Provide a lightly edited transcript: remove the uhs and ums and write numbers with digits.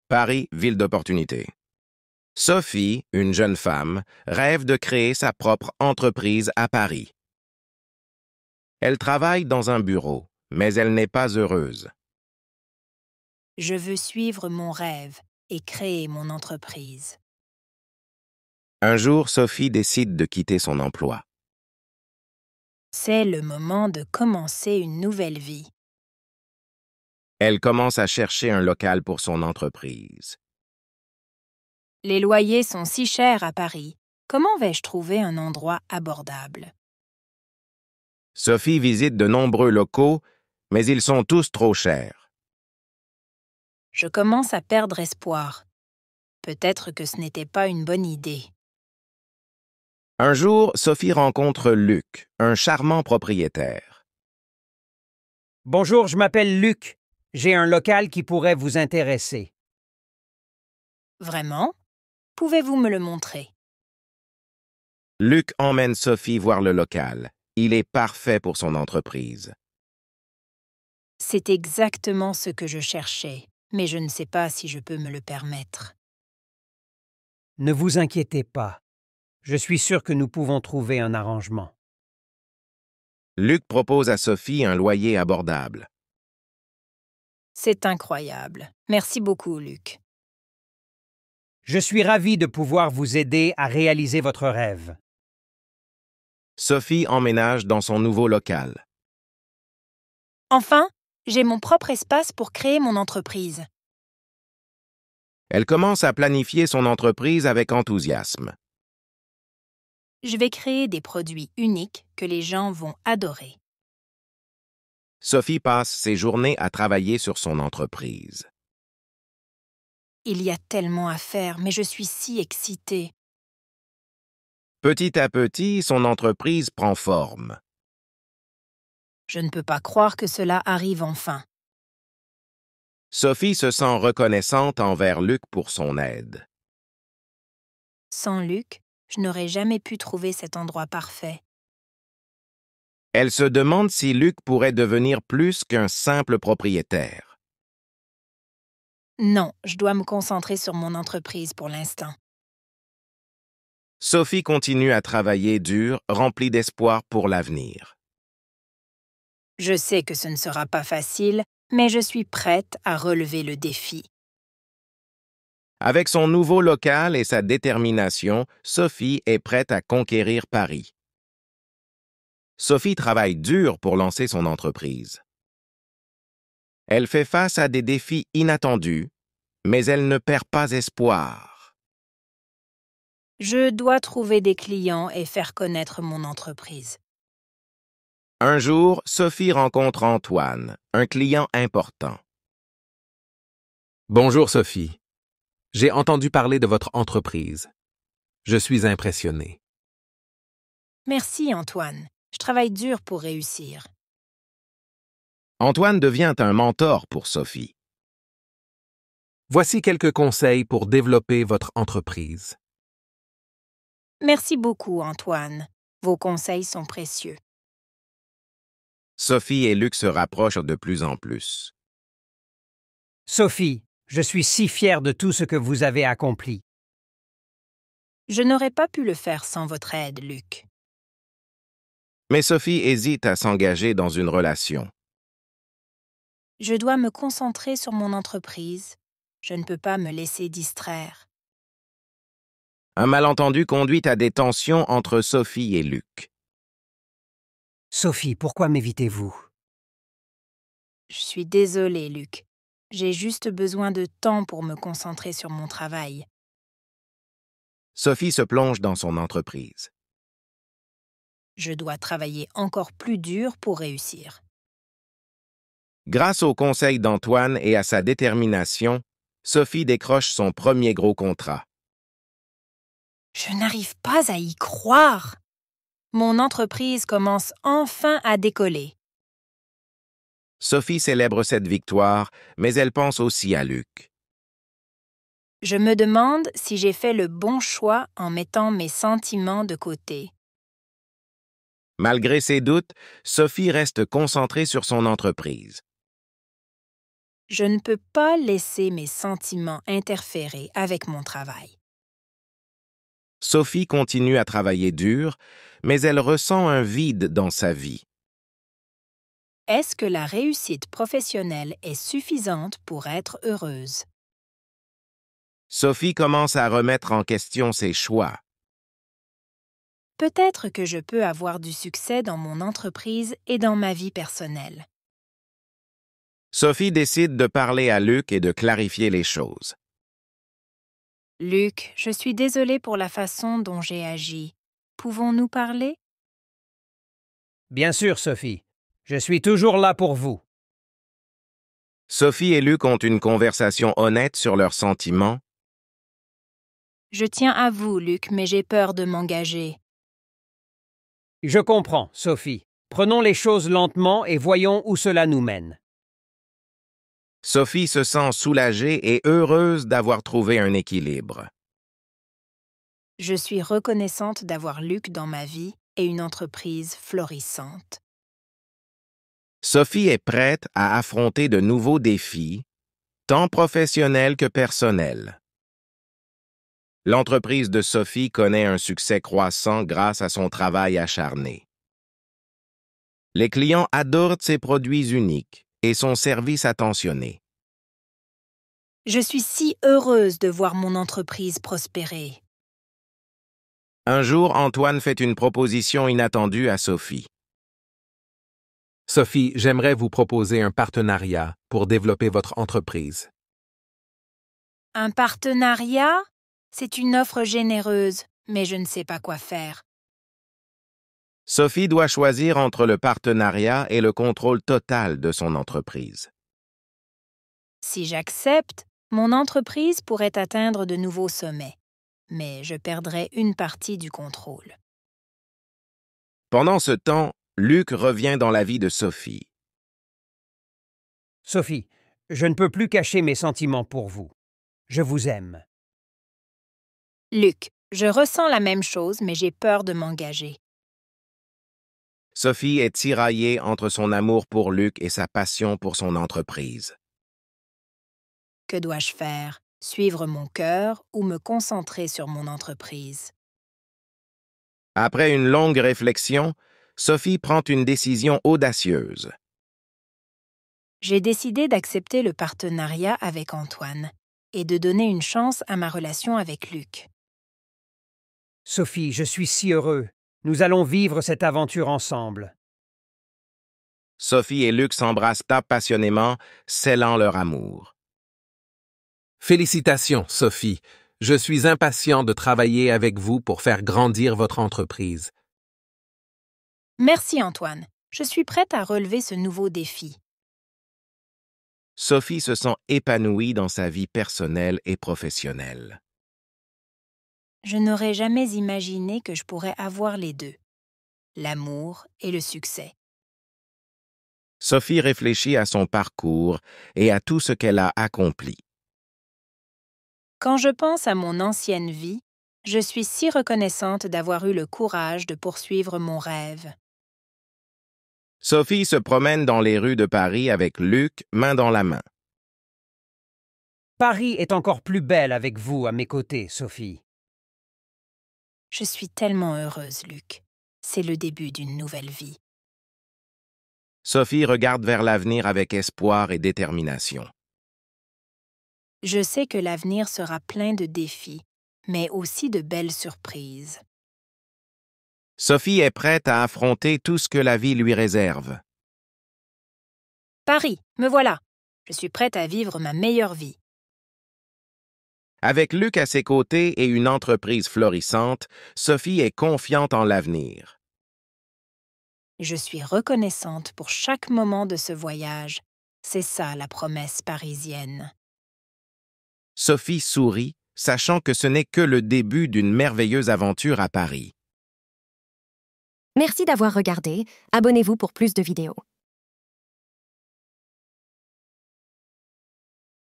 Paris, ville d'opportunité. Sophie, une jeune femme, rêve de créer sa propre entreprise à Paris. Elle travaille dans un bureau, mais elle n'est pas heureuse. Je veux suivre mon rêve et créer mon entreprise. Un jour, Sophie décide de quitter son emploi. C'est le moment de commencer une nouvelle vie. Elle commence à chercher un local pour son entreprise. Les loyers sont si chers à Paris. Comment vais-je trouver un endroit abordable? Sophie visite de nombreux locaux, mais ils sont tous trop chers. Je commence à perdre espoir. Peut-être que ce n'était pas une bonne idée. Un jour, Sophie rencontre Luc, un charmant propriétaire. Bonjour, je m'appelle Luc. J'ai un local qui pourrait vous intéresser. Vraiment? Pouvez-vous me le montrer? Luc emmène Sophie voir le local. Il est parfait pour son entreprise. C'est exactement ce que je cherchais, mais je ne sais pas si je peux me le permettre. Ne vous inquiétez pas. Je suis sûr que nous pouvons trouver un arrangement. Luc propose à Sophie un loyer abordable. C'est incroyable. Merci beaucoup, Luc. Je suis ravi de pouvoir vous aider à réaliser votre rêve. Sophie emménage dans son nouveau local. Enfin, j'ai mon propre espace pour créer mon entreprise. Elle commence à planifier son entreprise avec enthousiasme. Je vais créer des produits uniques que les gens vont adorer. Sophie passe ses journées à travailler sur son entreprise. Il y a tellement à faire, mais je suis si excitée. Petit à petit, son entreprise prend forme. Je ne peux pas croire que cela arrive enfin. Sophie se sent reconnaissante envers Luc pour son aide. Sans Luc, je n'aurais jamais pu trouver cet endroit parfait. Elle se demande si Luc pourrait devenir plus qu'un simple propriétaire. Non, je dois me concentrer sur mon entreprise pour l'instant. Sophie continue à travailler dur, remplie d'espoir pour l'avenir. Je sais que ce ne sera pas facile, mais je suis prête à relever le défi. Avec son nouveau local et sa détermination, Sophie est prête à conquérir Paris. Sophie travaille dur pour lancer son entreprise. Elle fait face à des défis inattendus, mais elle ne perd pas espoir. Je dois trouver des clients et faire connaître mon entreprise. Un jour, Sophie rencontre Antoine, un client important. Bonjour Sophie. J'ai entendu parler de votre entreprise. Je suis impressionné. Merci, Antoine. Je travaille dur pour réussir. Antoine devient un mentor pour Sophie. Voici quelques conseils pour développer votre entreprise. Merci beaucoup, Antoine. Vos conseils sont précieux. Sophie et Luc se rapprochent de plus en plus. Sophie, je suis si fier de tout ce que vous avez accompli. Je n'aurais pas pu le faire sans votre aide, Luc. Mais Sophie hésite à s'engager dans une relation. Je dois me concentrer sur mon entreprise. Je ne peux pas me laisser distraire. Un malentendu conduit à des tensions entre Sophie et Luc. Sophie, pourquoi m'évitez-vous? Je suis désolée, Luc. J'ai juste besoin de temps pour me concentrer sur mon travail. Sophie se plonge dans son entreprise. Je dois travailler encore plus dur pour réussir. Grâce aux conseils d'Antoine et à sa détermination, Sophie décroche son premier gros contrat. Je n'arrive pas à y croire. Mon entreprise commence enfin à décoller. Sophie célèbre cette victoire, mais elle pense aussi à Luc. Je me demande si j'ai fait le bon choix en mettant mes sentiments de côté. Malgré ses doutes, Sophie reste concentrée sur son entreprise. Je ne peux pas laisser mes sentiments interférer avec mon travail. Sophie continue à travailler dur, mais elle ressent un vide dans sa vie. Est-ce que la réussite professionnelle est suffisante pour être heureuse? Sophie commence à remettre en question ses choix. Peut-être que je peux avoir du succès dans mon entreprise et dans ma vie personnelle. Sophie décide de parler à Luc et de clarifier les choses. Luc, je suis désolée pour la façon dont j'ai agi. Pouvons-nous parler? Bien sûr, Sophie. Je suis toujours là pour vous. Sophie et Luc ont une conversation honnête sur leurs sentiments. Je tiens à vous, Luc, mais j'ai peur de m'engager. Je comprends, Sophie. Prenons les choses lentement et voyons où cela nous mène. Sophie se sent soulagée et heureuse d'avoir trouvé un équilibre. Je suis reconnaissante d'avoir Luc dans ma vie et une entreprise florissante. Sophie est prête à affronter de nouveaux défis, tant professionnels que personnels. L'entreprise de Sophie connaît un succès croissant grâce à son travail acharné. Les clients adorent ses produits uniques et son service attentionné. Je suis si heureuse de voir mon entreprise prospérer. Un jour, Antoine fait une proposition inattendue à Sophie. Sophie, j'aimerais vous proposer un partenariat pour développer votre entreprise. Un partenariat? C'est une offre généreuse, mais je ne sais pas quoi faire. Sophie doit choisir entre le partenariat et le contrôle total de son entreprise. Si j'accepte, mon entreprise pourrait atteindre de nouveaux sommets, mais je perdrais une partie du contrôle. Pendant ce temps, Luc revient dans la vie de Sophie. Sophie, je ne peux plus cacher mes sentiments pour vous. Je vous aime. Luc, je ressens la même chose, mais j'ai peur de m'engager. Sophie est tiraillée entre son amour pour Luc et sa passion pour son entreprise. Que dois-je faire? Suivre mon cœur ou me concentrer sur mon entreprise? Après une longue réflexion, Sophie prend une décision audacieuse. J'ai décidé d'accepter le partenariat avec Antoine et de donner une chance à ma relation avec Luc. Sophie, je suis si heureux. Nous allons vivre cette aventure ensemble. Sophie et Luc s'embrassent passionnément, scellant leur amour. Félicitations, Sophie. Je suis impatient de travailler avec vous pour faire grandir votre entreprise. Merci Antoine, je suis prête à relever ce nouveau défi. Sophie se sent épanouie dans sa vie personnelle et professionnelle. Je n'aurais jamais imaginé que je pourrais avoir les deux, l'amour et le succès. Sophie réfléchit à son parcours et à tout ce qu'elle a accompli. Quand je pense à mon ancienne vie, je suis si reconnaissante d'avoir eu le courage de poursuivre mon rêve. Sophie se promène dans les rues de Paris avec Luc, main dans la main. Paris est encore plus belle avec vous à mes côtés, Sophie. Je suis tellement heureuse, Luc. C'est le début d'une nouvelle vie. Sophie regarde vers l'avenir avec espoir et détermination. Je sais que l'avenir sera plein de défis, mais aussi de belles surprises. Sophie est prête à affronter tout ce que la vie lui réserve. Paris, me voilà. Je suis prête à vivre ma meilleure vie. Avec Luc à ses côtés et une entreprise florissante, Sophie est confiante en l'avenir. Je suis reconnaissante pour chaque moment de ce voyage. C'est ça la promesse parisienne. Sophie sourit, sachant que ce n'est que le début d'une merveilleuse aventure à Paris. Merci d'avoir regardé. Abonnez-vous pour plus de vidéos.